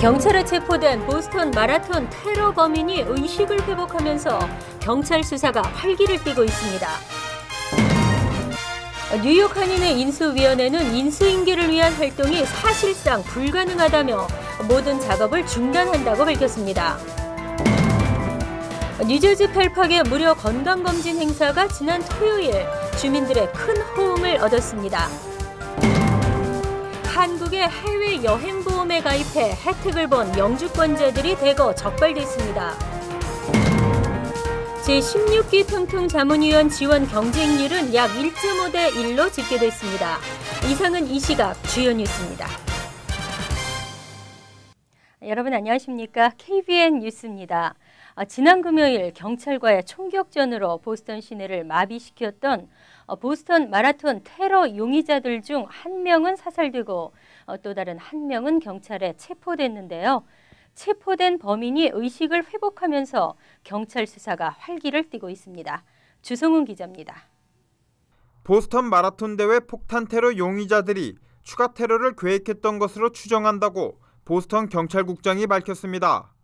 경찰에 체포된 보스턴 마라톤 테러 범인이 의식을 회복하면서 경찰 수사가 활기를 띠고 있습니다. 뉴욕 한인회 인수위원회는 인수인계를 위한 활동이 사실상 불가능하다며 모든 작업을 중단한다고 밝혔습니다. 뉴저지 펠팍의 무료 건강검진 행사가 지난 토요일 주민들의 큰 호응을 얻었습니다. 한국의 해외 여행보험에 가입해 혜택을 본 영주권자들이 대거 적발됐습니다. 제16기 평통자문위원 지원 경쟁률은 약 1.5대 1로 집계됐습니다. 이상은 이 시각 주요 뉴스입니다. 여러분 안녕하십니까? KBN 뉴스입니다. 지난 금요일 경찰과의 총격전으로 보스턴 시내를 마비시켰던 보스턴 마라톤 테러 용의자들 중 한 명은 사살되고 또 다른 한 명은 경찰에 체포됐는데요. 체포된 범인이 의식을 회복하면서 경찰 수사가 활기를 띠고 있습니다. 주성훈 기자입니다. 보스턴 마라톤 대회 폭탄 테러 용의자들이 추가 테러를 계획했던 것으로 추정한다고 보스턴 경찰국장이 밝혔습니다.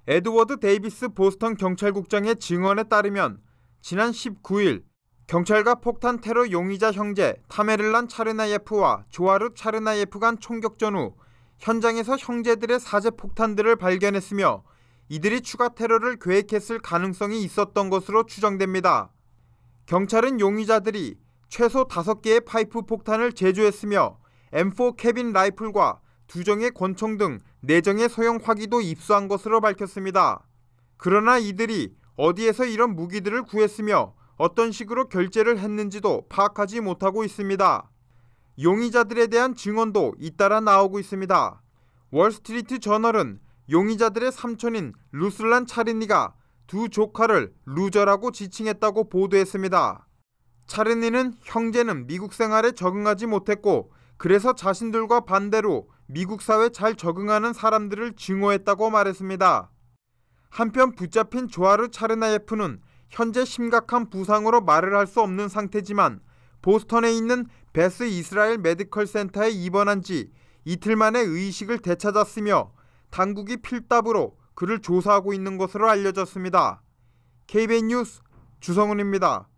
에드워드 데이비스 보스턴 경찰국장의 증언에 따르면 지난 19일 경찰과 폭탄 테러 용의자 형제 타메를란 차르나예프와 조아르 차르나예프 간 총격전 후 현장에서 형제들의 사제 폭탄들을 발견했으며 이들이 추가 테러를 계획했을 가능성이 있었던 것으로 추정됩니다. 경찰은 용의자들이 최소 5개의 파이프 폭탄을 제조했으며 M4 캐빈 라이플과 2정의 권총 등 4정의 소형 화기도 입수한 것으로 밝혔습니다. 그러나 이들이 어디에서 이런 무기들을 구했으며 어떤 식으로 결제를 했는지도 파악하지 못하고 있습니다. 용의자들에 대한 증언도 잇따라 나오고 있습니다. 월스트리트 저널은 용의자들의 삼촌인 루슬란 차르니가 두 조카를 루저라고 지칭했다고 보도했습니다. 차르니는 형제는 미국 생활에 적응하지 못했고 그래서 자신들과 반대로 미국 사회에 잘 적응하는 사람들을 증오했다고 말했습니다. 한편 붙잡힌 조아르 차르나예프는 현재 심각한 부상으로 말을 할 수 없는 상태지만 보스턴에 있는 베스 이스라엘 메디컬 센터에 입원한 지 이틀 만에 의식을 되찾았으며 당국이 필답으로 그를 조사하고 있는 것으로 알려졌습니다. KBN 뉴스 주성훈입니다.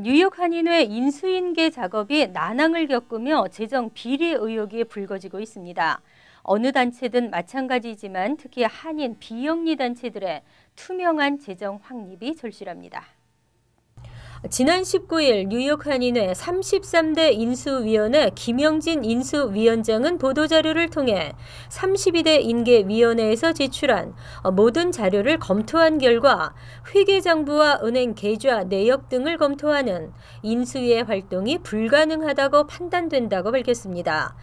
뉴욕 한인회 인수인계 작업이 난항을 겪으며 재정 비리 의혹이 불거지고 있습니다. 어느 단체든 마찬가지지만 특히 한인 비영리 단체들의 투명한 재정 확립이 절실합니다. 지난 19일 뉴욕 한인회 33대 인수위원회 김영진 인수위원장은 보도자료를 통해 32대 인계위원회에서 제출한 모든 자료를 검토한 결과 회계장부와 은행 계좌 내역 등을 검토하는 인수위의 활동이 불가능하다고 판단된다고 밝혔습니다.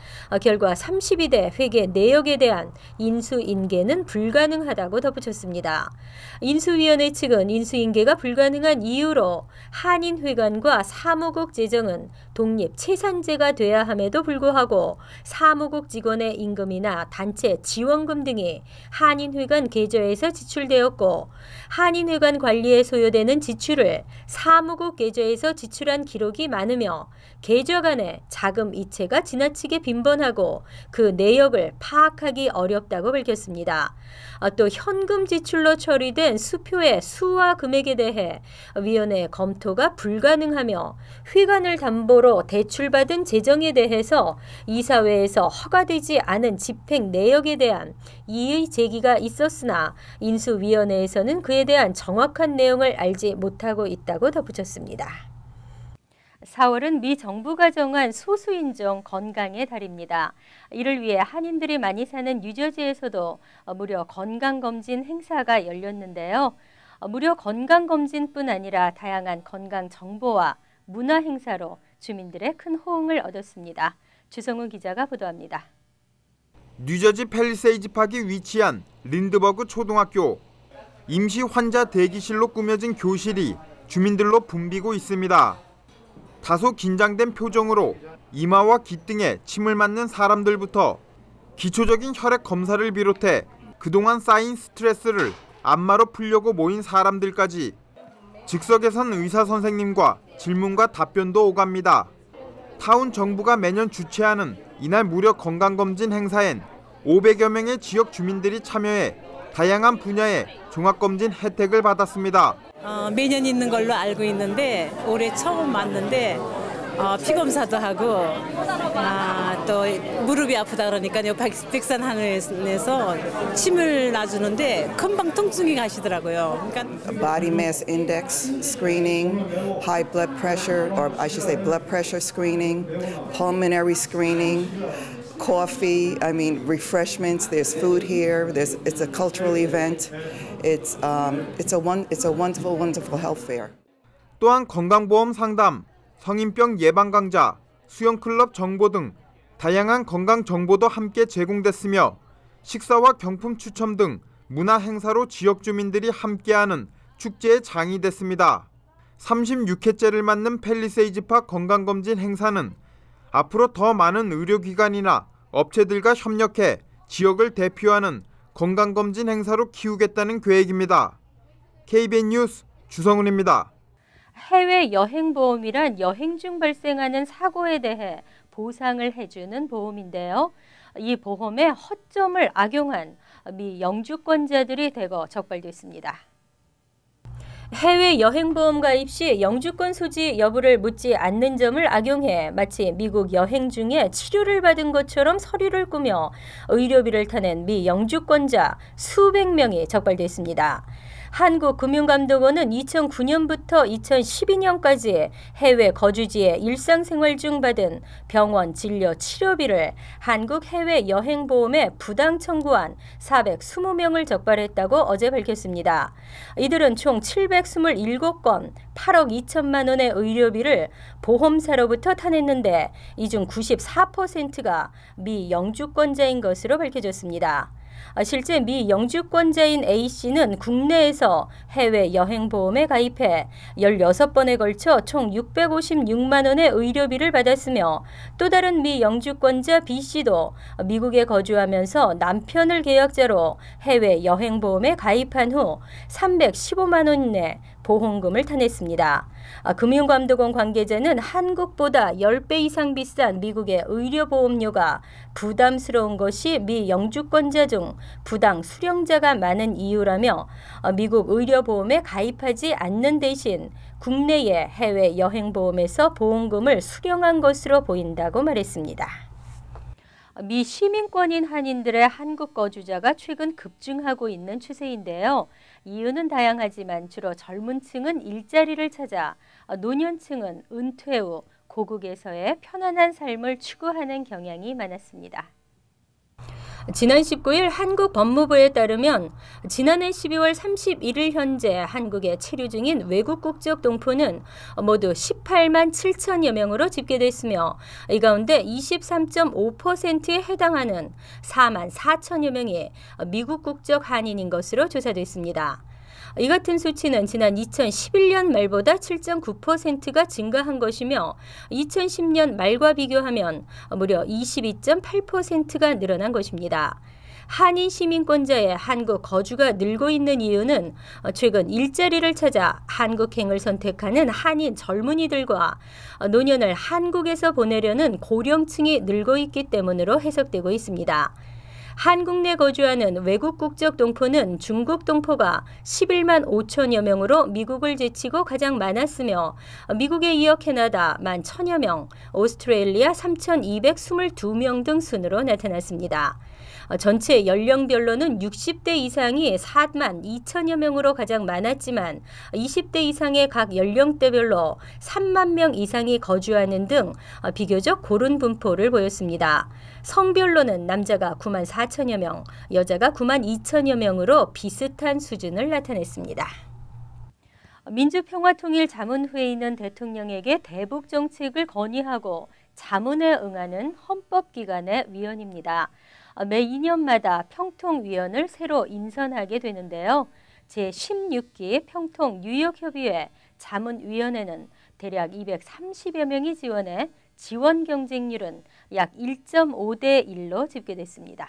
결과 32대 회계 내역에 대한 인수인계는 불가능하다고 덧붙였습니다. 인수위원회 측은 인수인계가 불가능한 이유로 한인회관과 사무국 재정은 독립체산제가 돼야 함에도 불구하고 사무국 직원의 임금이나 단체 지원금 등이 한인회관 계좌에서 지출되었고 한인회관 관리에 소요되는 지출을 사무국 계좌에서 지출한 기록이 많으며 계좌 간의 자금 이체가 지나치게 빈번하고 그 내역을 파악하기 어렵다고 밝혔습니다. 또 현금 지출로 처리된 수표의 수와 금액에 대해 위원회 검토가 불가능하며 회관을 담보로 대출받은 재정에 대해서 이사회에서 허가되지 않은 집행 내역에 대한 이의 제기가 있었으나 인수위원회에서는 그에 대한 정확한 내용을 알지 못하고 있다고 덧붙였습니다. 4월은 미 정부가 정한 소수인종 건강의 달입니다. 이를 위해 한인들이 많이 사는 뉴저지에서도 무료 건강검진 행사가 열렸는데요. 무료 건강검진뿐 아니라 다양한 건강 정보와 문화 행사로 주민들의 큰 호응을 얻었습니다. 주성훈 기자가 보도합니다. 뉴저지 팰리세이드 파크에 위치한 린드버그 초등학교. 임시 환자 대기실로 꾸며진 교실이 주민들로 붐비고 있습니다. 다소 긴장된 표정으로 이마와 귀 등에 침을 맞는 사람들부터 기초적인 혈액 검사를 비롯해 그동안 쌓인 스트레스를 안마로 풀려고 모인 사람들까지 즉석에선 의사 선생님과 질문과 답변도 오갑니다. 타운 정부가 매년 주최하는 이날 무료 건강검진 행사엔 500여 명의 지역 주민들이 참여해 다양한 분야의 종합검진 혜택을 받았습니다. 매년 있는 걸로 알고 있는데 올해 처음 왔는데 피검사도 하고 또 무릎이 아프다 그러니까 백산 하늘에서 침을 놔주는데 금방 통증이 가시더라고요. 그러니까 body mass index screening, high blood pressure, or I should say blood pressure screening, pulmonary screening, coffee, refreshments. There's food here. It's a cultural event. It's a wonderful health fair. 또한 건강보험 상담, 성인병 예방 강좌, 수영클럽 정보 등 다양한 건강 정보도 함께 제공됐으며 식사와 경품 추첨 등 문화 행사로 지역 주민들이 함께하는 축제의 장이 됐습니다. 36회째를 맞는 팰리세이즈파크 건강검진 행사는 앞으로 더 많은 의료기관이나 업체들과 협력해 지역을 대표하는 건강검진 행사로 키우겠다는 계획입니다. KBN 뉴스 주성훈입니다. 해외 여행보험이란 여행 중 발생하는 사고에 대해 보상을 해주는 보험인데요. 이 보험에 허점을 악용한 미 영주권자들이 대거 적발됐습니다. 해외 여행보험 가입 시 영주권 소지 여부를 묻지 않는 점을 악용해 마치 미국 여행 중에 치료를 받은 것처럼 서류를 꾸며 의료비를 타낸 미 영주권자 수백 명이 적발됐습니다. 한국금융감독원은 2009년부터 2012년까지 해외 거주지에 일상생활 중 받은 병원 진료 치료비를 한국해외여행보험에 부당 청구한 420명을 적발했다고 어제 밝혔습니다. 이들은 총 727건 8억 2천만 원의 의료비를 보험사로부터 타냈는데 이 중 94%가 미 영주권자인 것으로 밝혀졌습니다. 실제 미 영주권자인 A씨는 국내에서 해외 여행보험에 가입해 16번에 걸쳐 총 656만 원의 의료비를 받았으며 또 다른 미 영주권자 B씨도 미국에 거주하면서 남편을 계약자로 해외 여행보험에 가입한 후 315만 원의 보험금을 타냈습니다. 금융감독원 관계자는 한국보다 10배 이상 비싼 미국의 의료보험료가 부담스러운 것이 미 영주권자 중 부당 수령자가 많은 이유라며 미국 의료보험에 가입하지 않는 대신 국내의 해외 여행보험에서 보험금을 수령한 것으로 보인다고 말했습니다. 미 시민권인 한인들의 한국 거주자가 최근 급증하고 있는 추세인데요. 이유는 다양하지만 주로 젊은 층은 일자리를 찾아 노년층은 은퇴 후 고국에서의 편안한 삶을 추구하는 경향이 많았습니다. 지난 19일 한국 법무부에 따르면 지난해 12월 31일 현재 한국에 체류 중인 외국 국적 동포는 모두 18만 7천여 명으로 집계됐으며 이 가운데 23.5%에 해당하는 4만 4천여 명이 미국 국적 한인인 것으로 조사됐습니다. 이 같은 수치는 지난 2011년 말보다 7.9%가 증가한 것이며 2010년 말과 비교하면 무려 22.8%가 늘어난 것입니다. 한인 시민권자의 한국 거주가 늘고 있는 이유는 최근 일자리를 찾아 한국행을 선택하는 한인 젊은이들과 노년을 한국에서 보내려는 고령층이 늘고 있기 때문으로 해석되고 있습니다. 한국 내 거주하는 외국 국적 동포는 중국 동포가 11만 5천여 명으로 미국을 제치고 가장 많았으며 미국에 이어 캐나다 1만 1천여 명, 오스트레일리아 3,222명 등 순으로 나타났습니다. 전체 연령별로는 60대 이상이 4만 2천여 명으로 가장 많았지만 20대 이상의 각 연령대별로 3만 명 이상이 거주하는 등 비교적 고른 분포를 보였습니다. 성별로는 남자가 9만 4천여 명, 여자가 9만 2천여 명으로 비슷한 수준을 나타냈습니다. 민주평화통일자문회의는 대통령에게 대북 정책을 건의하고 자문에 응하는 헌법기관의 위원입니다. 매 2년마다 평통위원을 새로 인선하게 되는데요. 제16기 평통뉴욕협의회 자문위원회는 대략 230여 명이 지원해 지원 경쟁률은 약 1.5대 1로 집계됐습니다.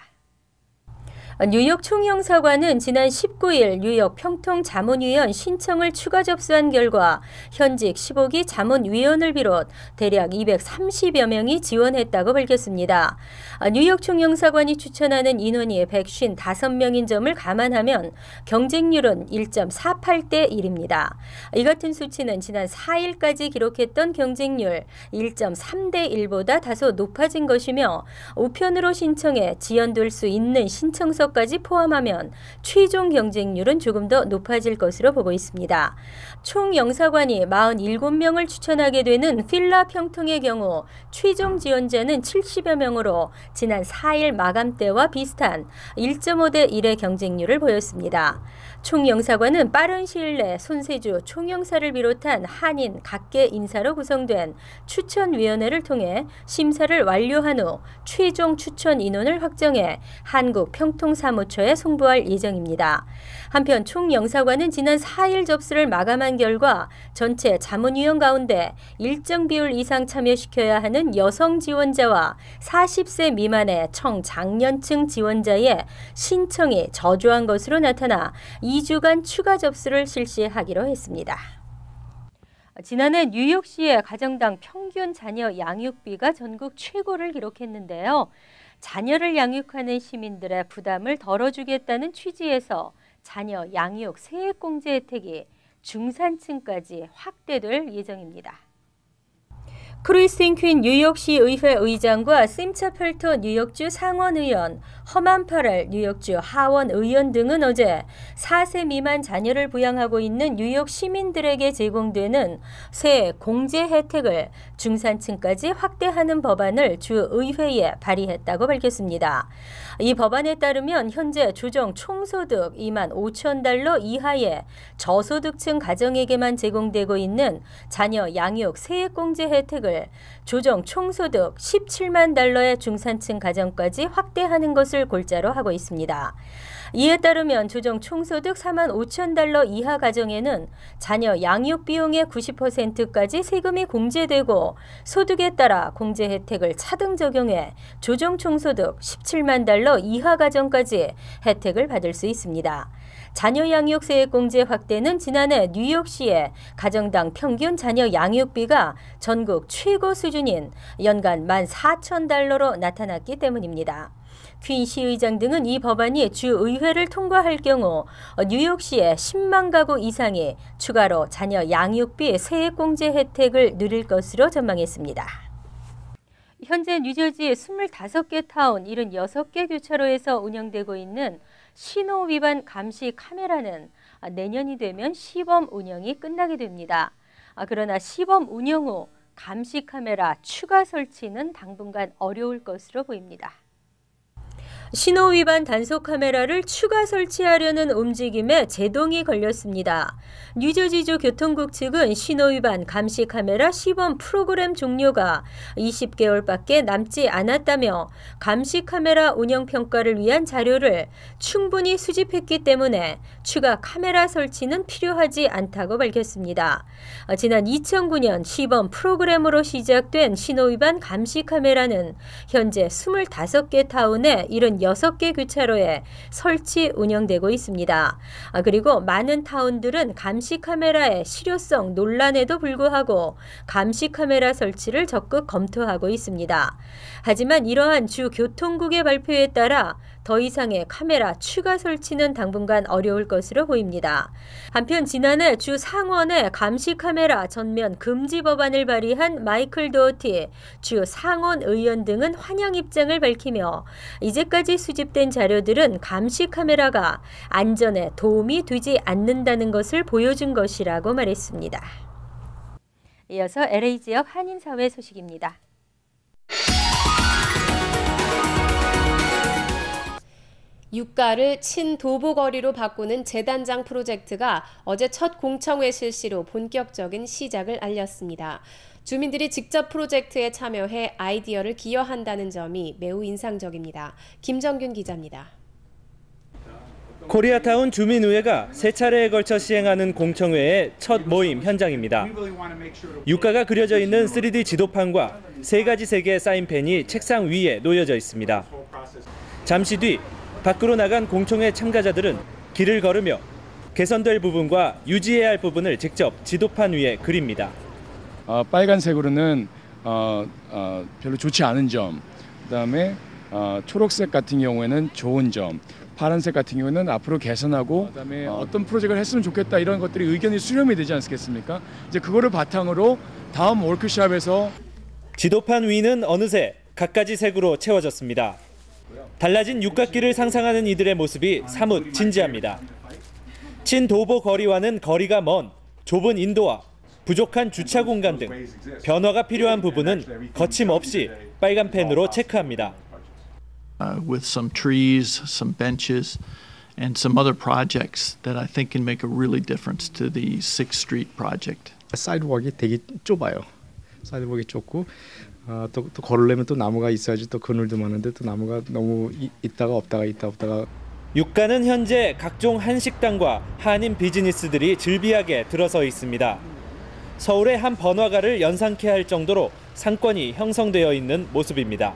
뉴욕 총영사관은 지난 19일 뉴욕 평통 자문위원 신청을 추가 접수한 결과 현직 15기 자문위원을 비롯 대략 230여 명이 지원했다고 밝혔습니다. 뉴욕 총영사관이 추천하는 인원이 155명인 점을 감안하면 경쟁률은 1.48대 1입니다. 이 같은 수치는 지난 4일까지 기록했던 경쟁률 1.3대 1보다 다소 높아진 것이며 우편으로 신청해 지연될 수 있는 신청서 까지 포함하면 최종 경쟁률은 조금 더 높아질 것으로 보고 있습니다. 총 영사관이 47명을 추천하게 되는 필라 평통의 경우 최종 지원자는 70여 명으로 지난 4일 마감 때와 비슷한 1.5대 1의 경쟁률을 보였습니다. 총 영사관은 빠른 시일 내 손세주 총영사를 비롯한 한인 각계 인사로 구성된 추천위원회를 통해 심사를 완료한 후 최종 추천 인원을 확정해 한국 평통사무처에 송부할 예정입니다. 한편 총영사관은 지난 4일 접수를 마감한 결과 전체 자문위원 가운데 일정 비율 이상 참여시켜야 하는 여성 지원자와 40세 미만의 청장년층 지원자의 신청이 저조한 것으로 나타나 2주간 추가 접수를 실시하기로 했습니다. 지난해 뉴욕시의 가정당 평균 자녀 양육비가 전국 최고를 기록했는데요. 자녀를 양육하는 시민들의 부담을 덜어주겠다는 취지에서 자녀 양육 세액공제 혜택이 중산층까지 확대될 예정입니다. 크리스틴 퀸 뉴욕시 의회 의장과 심차 펠터 뉴욕주 상원의원, 허만 파렐 뉴욕주 하원의원 등은 어제 4세 미만 자녀를 부양하고 있는 뉴욕 시민들에게 제공되는 세액 공제 혜택을 중산층까지 확대하는 법안을 주 의회에 발의했다고 밝혔습니다. 이 법안에 따르면 현재 조정 총소득 2만 5천 달러 이하의 저소득층 가정에게만 제공되고 있는 자녀 양육 세액 공제 혜택을 조정 총소득 17만 달러의 중산층 가정까지 확대하는 것을 골자로 하고 있습니다. 이에 따르면 조정 총소득 4만 5천 달러 이하 가정에는 자녀 양육 비용의 90%까지 세금이 공제되고 소득에 따라 공제 혜택을 차등 적용해 조정 총소득 17만 달러 이하 가정까지 혜택을 받을 수 있습니다. 자녀 양육 세액 공제 확대는 지난해 뉴욕시의 가정당 평균 자녀 양육비가 전국 최고 수준인 연간 14,000달러로 나타났기 때문입니다. 퀸 시의장 등은 이 법안이 주의회를 통과할 경우 뉴욕시의 10만 가구 이상이 추가로 자녀 양육비 세액 공제 혜택을 누릴 것으로 전망했습니다. 현재 뉴저지 25개 타운 76개 교차로에서 운영되고 있는 신호 위반 감시 카메라는 내년이 되면 시범 운영이 끝나게 됩니다. 그러나 시범 운영 후 감시 카메라 추가 설치는 당분간 어려울 것으로 보입니다. 신호 위반 단속 카메라를 추가 설치하려는 움직임에 제동이 걸렸습니다. 뉴저지주 교통국 측은 신호 위반 감시 카메라 시범 프로그램 종료가 20개월밖에 남지 않았다며 감시 카메라 운영 평가를 위한 자료를 충분히 수집했기 때문에 추가 카메라 설치는 필요하지 않다고 밝혔습니다. 지난 2009년 시범 프로그램으로 시작된 신호 위반 감시 카메라는 현재 25개 타운에 76개 교차로에 설치 운영되고 있습니다. 그리고 많은 타운들은 감시 카메라의 실효성 논란에도 불구하고 감시 카메라 설치를 적극 검토하고 있습니다. 하지만 이러한 주 교통국의 발표에 따라 더 이상의 카메라 추가 설치는 당분간 어려울 것으로 보입니다. 한편 지난해 주 상원에 감시 카메라 전면 금지 법안을 발의한 마이클 도어티 주 상원 의원 등은 환영 입장을 밝히며 이제까지 수집된 자료들은 감시 카메라가 안전에 도움이 되지 않는다는 것을 보여준 것이라고 말했습니다. 이어서 LA 지역 한인사회 소식입니다. 유가를 친도보거리로 바꾸는 재단장 프로젝트가 어제 첫 공청회 실시로 본격적인 시작을 알렸습니다. 주민들이 직접 프로젝트에 참여해 아이디어를 기여한다는 점이 매우 인상적입니다. 김정균 기자입니다. 코리아타운 주민의회가 세 차례에 걸쳐 시행하는 공청회의 첫 모임 현장입니다. 유가가 그려져 있는 3D 지도판과 3가지 색의 사인펜이 책상 위에 놓여져 있습니다. 잠시 뒤 밖으로 나간 공청회 참가자들은 길을 걸으며 개선될 부분과 유지해야 할 부분을 직접 지도판 위에 그립니다. 빨간색으로는 별로 좋지 않은 점, 그다음에 초록색 같은 경우에는 좋은 점, 파란색 같은 경우는 앞으로 개선하고 그다음에 어떤 프로젝트를 했으면 좋겠다 이런 것들이 의견이 수렴이 되지 않겠습니까? 이제 그거를 바탕으로 다음 워크숍에서 지도판 위는 어느새 갖가지 색으로 채워졌습니다. 달라진 육각기를 상상하는 이들의 모습이 사뭇 진지합니다. 친도보 거리와는 거리가 먼 좁은 인도와 부족한 주차 공간 등 변화가 필요한 부분은 거침없이 빨간 펜으로 체크합니다. With some trees, some benches, and some other projects that I think can make a really difference to the 6th Street project. 사이드웍이 되게 좁아요. 사이드웍이 좁고 또 걸으려면 또 나무가 있어야지 또 그늘도 많은데 또 나무가 너무 있다가 없다가 육가는 현재 각종 한식당과 한인 비즈니스들이 즐비하게 들어서 있습니다. 서울의 한 번화가를 연상케 할 정도로 상권이 형성되어 있는 모습입니다.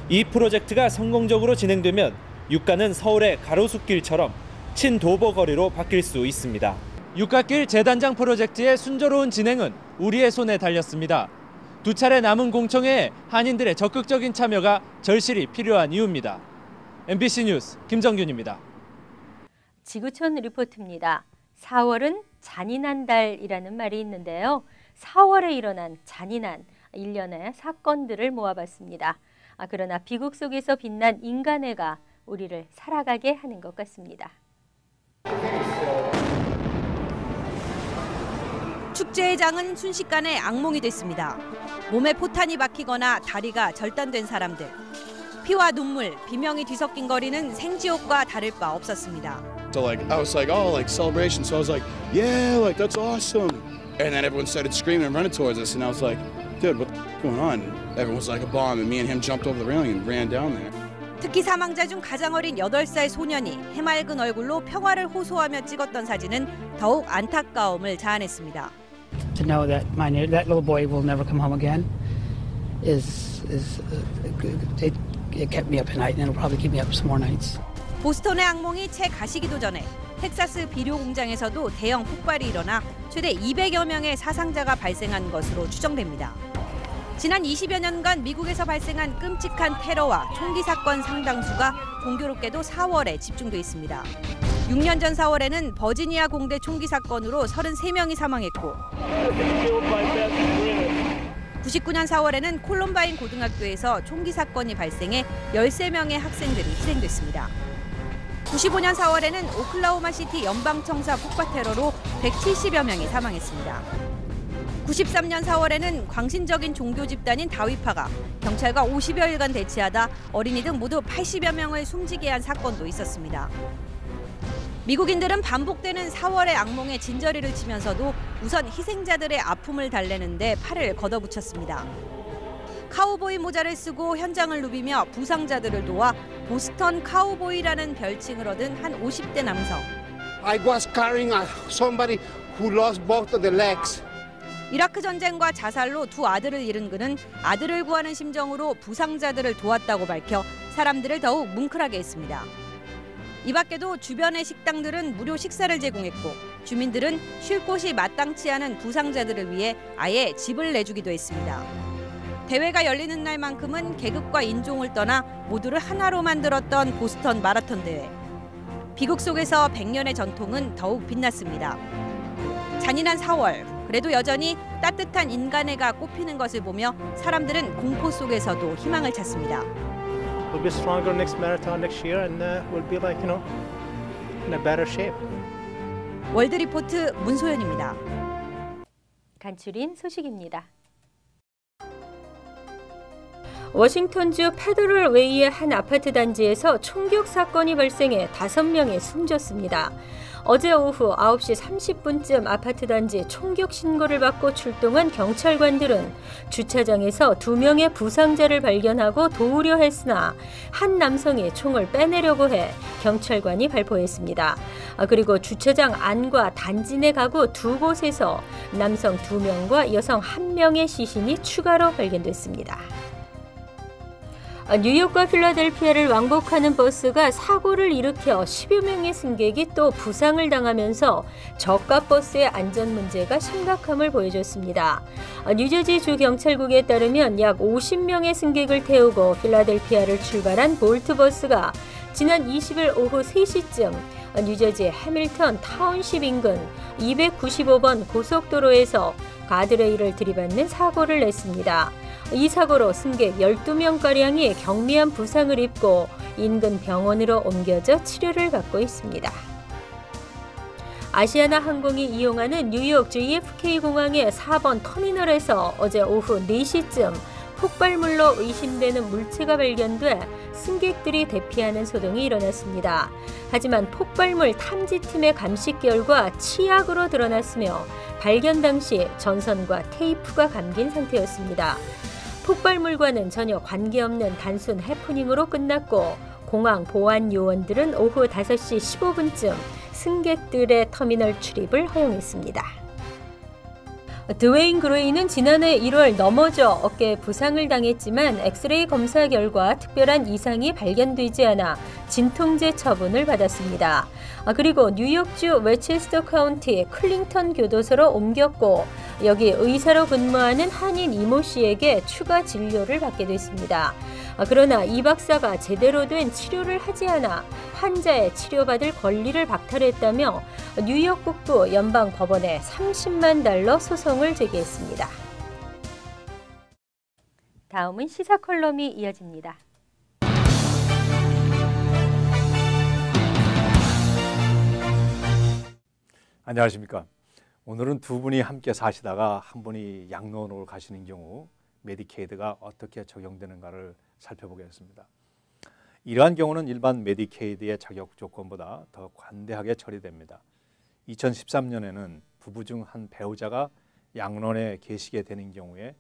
이 프로젝트가 성공적으로 진행되면 육가는 서울의 가로수길처럼 친도보 거리로 바뀔 수 있습니다. 육가길 재단장 프로젝트의 순조로운 진행은 우리의 손에 달렸습니다. 두 차례 남은 공청회에 한인들의 적극적인 참여가 절실히 필요한 이유입니다. MBC 뉴스 김정균입니다. 지구촌 리포트입니다. 4월은 잔인한 달이라는 말이 있는데요. 4월에 일어난 잔인한 일련의 사건들을 모아봤습니다. 그러나 비극 속에서 빛난 인간애가 우리를 살아가게 하는 것 같습니다. 축제의 장은 순식간에 악몽이 됐습니다. 몸에 포탄이 박히거나 다리가 절단된 사람들. 피와 눈물, 비명이 뒤섞인 거리는 생지옥과 다를 바 없었습니다. So I was like, oh, like celebration. So I was like, yeah, like that's awesome. And then everyone started screaming and running towards us, and I was like, dude, what's going on? Everyone was like a bomb, and me and him jumped over the railing and ran down there. 특히 사망자 중 가장 어린 8살 소년이 해맑은 얼굴로 평화를 호소하며 찍었던 사진은 더욱 안타까움을 자아냈습니다. To know that that little boy will never come home again it kept me up at night, and it'll probably keep me up some more nights. 보스턴의 악몽이 채 가시기도 전에 텍사스 비료 공장에서도 대형 폭발이 일어나 최대 200여 명의 사상자가 발생한 것으로 추정됩니다. 지난 20여 년간 미국에서 발생한 끔찍한 테러와 총기 사건 상당수가 공교롭게도 4월에 집중돼 있습니다. 6년 전 4월에는 버지니아 공대 총기 사건으로 33명이 사망했고 99년 4월에는 콜럼바인 고등학교에서 총기 사건이 발생해 13명의 학생들이 희생됐습니다. 95년 4월에는 오클라호마 시티 연방청사 폭파 테러로 170여 명이 사망했습니다. 93년 4월에는 광신적인 종교 집단인 다위파가 경찰과 50여일간 대치하다 어린이 등 모두 80여 명을 숨지게 한 사건도 있었습니다. 미국인들은 반복되는 4월의 악몽에 진저리를 치면서도 우선 희생자들의 아픔을 달래는 데 팔을 걷어붙였습니다. 카우보이 모자를 쓰고 현장을 누비며 부상자들을 도와 보스턴 카우보이라는 별칭을 얻은 한 50대 남성. I was carrying somebody who lost both of their legs. 이라크 전쟁과 자살로 두 아들을 잃은 그는 아들을 구하는 심정으로 부상자들을 도왔다고 밝혀 사람들을 더욱 뭉클하게 했습니다. 이 밖에도 주변의 식당들은 무료 식사를 제공했고 주민들은 쉴 곳이 마땅치 않은 부상자들을 위해 아예 집을 내주기도 했습니다. 대회가 열리는 날만큼은 계급과 인종을 떠나 모두를 하나로 만들었던 보스턴 마라톤 대회. 비극 속에서 100년의 전통은 더욱 빛났습니다. 잔인한 4월, 그래도 여전히 따뜻한 인간애가 꽃피는 것을 보며 사람들은 공포 속에서도 희망을 찾습니다. We'll be stronger next marathon next year, and we'll be like, in a better shape. 월드 리포트 문소연입니다. 간추린 소식입니다. 워싱턴주 페더럴 웨이의 한 아파트 단지에서 총격 사건이 발생해 5명이 숨졌습니다. 어제 오후 9시 30분쯤 아파트 단지 총격 신고를 받고 출동한 경찰관들은 주차장에서 2명의 부상자를 발견하고 도우려 했으나 한 남성이 총을 빼내려고 해 경찰관이 발포했습니다. 그리고 주차장 안과 단지 내 가구 2곳에서 남성 2명과 여성 1명의 시신이 추가로 발견됐습니다. 뉴욕과 필라델피아를 왕복하는 버스가 사고를 일으켜 10여 명의 승객이 또 부상을 당하면서 저가 버스의 안전 문제가 심각함을 보여줬습니다. 뉴저지주 경찰국에 따르면 약 50명의 승객을 태우고 필라델피아를 출발한 볼트 버스가 지난 20일 오후 3시쯤 뉴저지 해밀턴 타운십 인근 295번 고속도로에서 가드레일을 들이받는 사고를 냈습니다. 이 사고로 승객 12명가량이 경미한 부상을 입고 인근 병원으로 옮겨져 치료를 받고 있습니다. 아시아나 항공이 이용하는 뉴욕 JFK 공항의 4번 터미널에서 어제 오후 4시쯤 폭발물로 의심되는 물체가 발견돼 승객들이 대피하는 소동이 일어났습니다. 하지만 폭발물 탐지팀의 감식 결과 치약으로 드러났으며 발견 당시 전선과 테이프가 감긴 상태였습니다. 폭발물과는 전혀 관계없는 단순 해프닝으로 끝났고 공항 보안 요원들은 오후 5시 15분쯤 승객들의 터미널 출입을 허용했습니다. 드웨인 그레이는 지난해 1월 넘어져 어깨에 부상을 당했지만 엑스레이 검사 결과 특별한 이상이 발견되지 않아 진통제 처분을 받았습니다. 그리고 뉴욕주 웨체스터 카운티 클링턴 교도소로 옮겼고 여기 의사로 근무하는 한인 이모 씨에게 추가 진료를 받게 됐습니다. 그러나 이 박사가 제대로 된 치료를 하지 않아 환자의 치료받을 권리를 박탈했다며 뉴욕 북부 연방법원에 $30만 소송을 제기했습니다. 다음은 시사 컬럼이 이어집니다. 안녕하십니까. 오늘은 두 분이 함께 사시다가 한 분이 양로원으로 가시는 경우 메디케이드가 어떻게 적용되는가를 살펴보겠습니다. 이러한 경우는 일반 메디케이드의 자격 조건보다 더 관대하게 처리됩니다. 2013년에는 부부 중 한 배우자가 양로원에 계시게 되는 경우에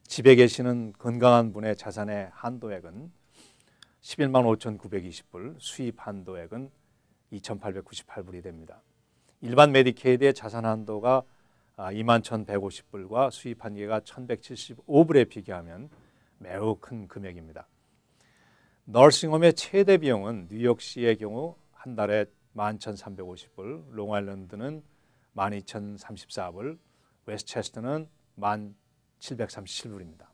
집에 계시는 건강한 분의 자산의 한도액은 11만 5,920불, 수입 한도액은 2,898불이 됩니다. 일반 메디케이드의 자산 한도가 21,150불과 수입 한계가 1,175불에 비교하면 매우 큰 금액입니다. 너싱홈의 최대 비용은 뉴욕시의 경우 한 달에 11,350불, 롱아일랜드는 12,034불, 웨스트체스터는 1,737불입니다.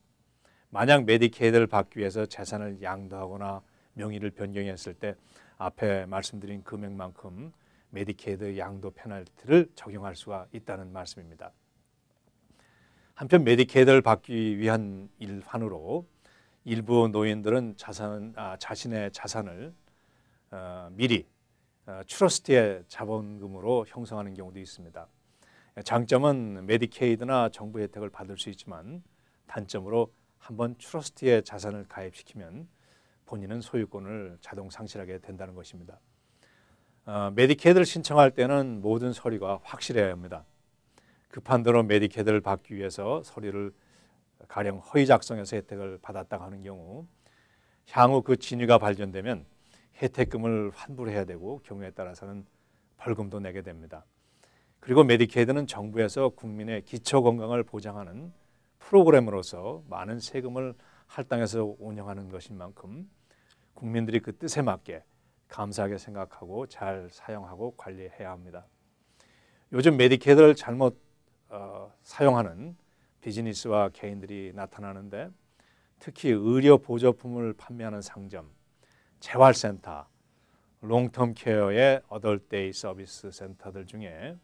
만약 메디케이드를 받기 위해서 재산을 양도하거나 명의를 변경했을 때 앞에 말씀드린 금액만큼 메디케이드 양도 페널티를 적용할 수가 있다는 말씀입니다. 한편 메디케이드를 받기 위한 일환으로 일부 노인들은 자신의 자산을 미리 트러스트의 자본금으로 형성하는 경우도 있습니다. 장점은 메디케이드나 정부 혜택을 받을 수 있지만 단점으로 한번 트러스트의 자산을 가입시키면 본인은 소유권을 자동 상실하게 된다는 것입니다. 메디케이드를 신청할 때는 모든 서류가 확실해야 합니다. 급한 대로 메디케이드를 받기 위해서 서류를 가령 허위 작성해서 혜택을 받았다고 하는 경우 향후 그 진위가 발견되면 혜택금을 환불해야 되고 경우에 따라서는 벌금도 내게 됩니다. 그리고 메디케이드는 정부에서 국민의 기초 건강을 보장하는 프로그램으로서 많은 세금을 할당해서 운영하는 것인 만큼 국민들이 그 뜻에 맞게 감사하게 생각하고 잘 사용하고 관리해야 합니다. 요즘 메디케이드를 잘못 사용하는 비즈니스와 개인들이 나타나는데 특히 의료 보조품을 판매하는 상점, 재활센터, 롱텀 케어의 어덜데이 서비스 센터들 중에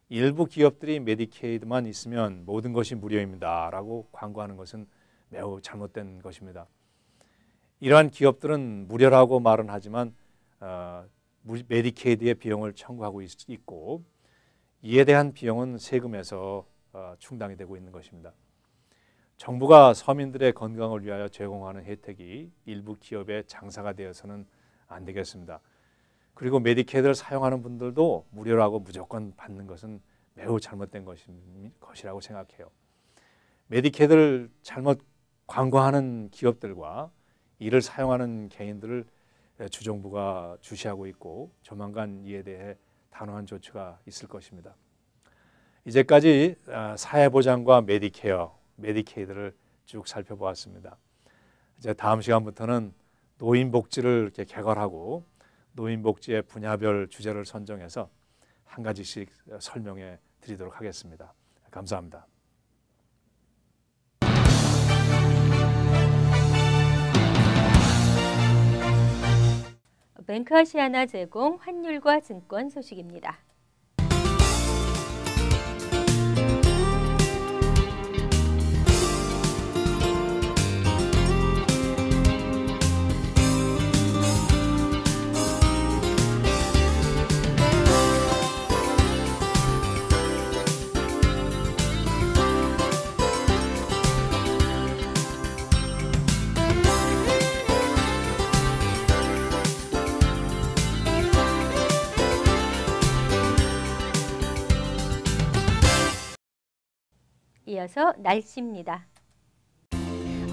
일부 기업들이 메디케이드만 있으면 모든 것이 무료입니다 라고 광고하는 것은 매우 잘못된 것입니다. 이러한 기업들은 무료라고 말은 하지만 메디케이드의 비용을 청구하고 있고 이에 대한 비용은 세금에서 충당이 되고 있는 것입니다. 정부가 서민들의 건강을 위하여 제공하는 혜택이 일부 기업의 장사가 되어서는 안 되겠습니다. 그리고 메디케이드를 사용하는 분들도 무료라고 무조건 받는 것은 매우 잘못된 것이라고 생각해요. 메디케이드를 잘못 광고하는 기업들과 이를 사용하는 개인들을 주정부가 주시하고 있고 조만간 이에 대해 단호한 조치가 있을 것입니다. 이제까지 사회보장과 메디케어, 메디케이드를 쭉 살펴보았습니다. 이제 다음 시간부터는 노인복지를 이렇게 개괄하고 노인복지의 분야별 주제를 선정해서 한 가지씩 설명해 드리도록 하겠습니다. 감사합니다. 뱅크아시아나 제공 환율과 증권 소식입니다. 이어서 날씨입니다.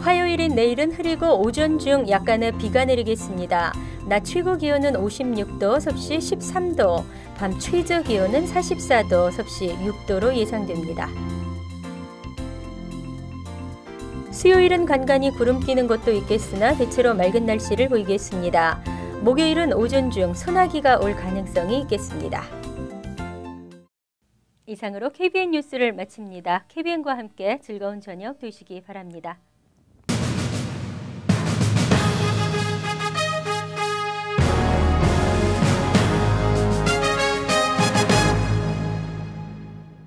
화요일인 내일은 흐리고 오전 중 약간의 비가 내리겠습니다. 낮 최고 기온은 56도, 섭씨 13도, 밤 최저 기온은 44도, 섭씨 6도로 예상됩니다. 수요일은 간간히 구름 끼는 곳도 있겠으나 대체로 맑은 날씨를 보이겠습니다. 목요일은 오전 중 소나기가 올 가능성이 있겠습니다. 이상으로 KBN 뉴스를 마칩니다. KBN과 함께 즐거운 저녁 되시기 바랍니다.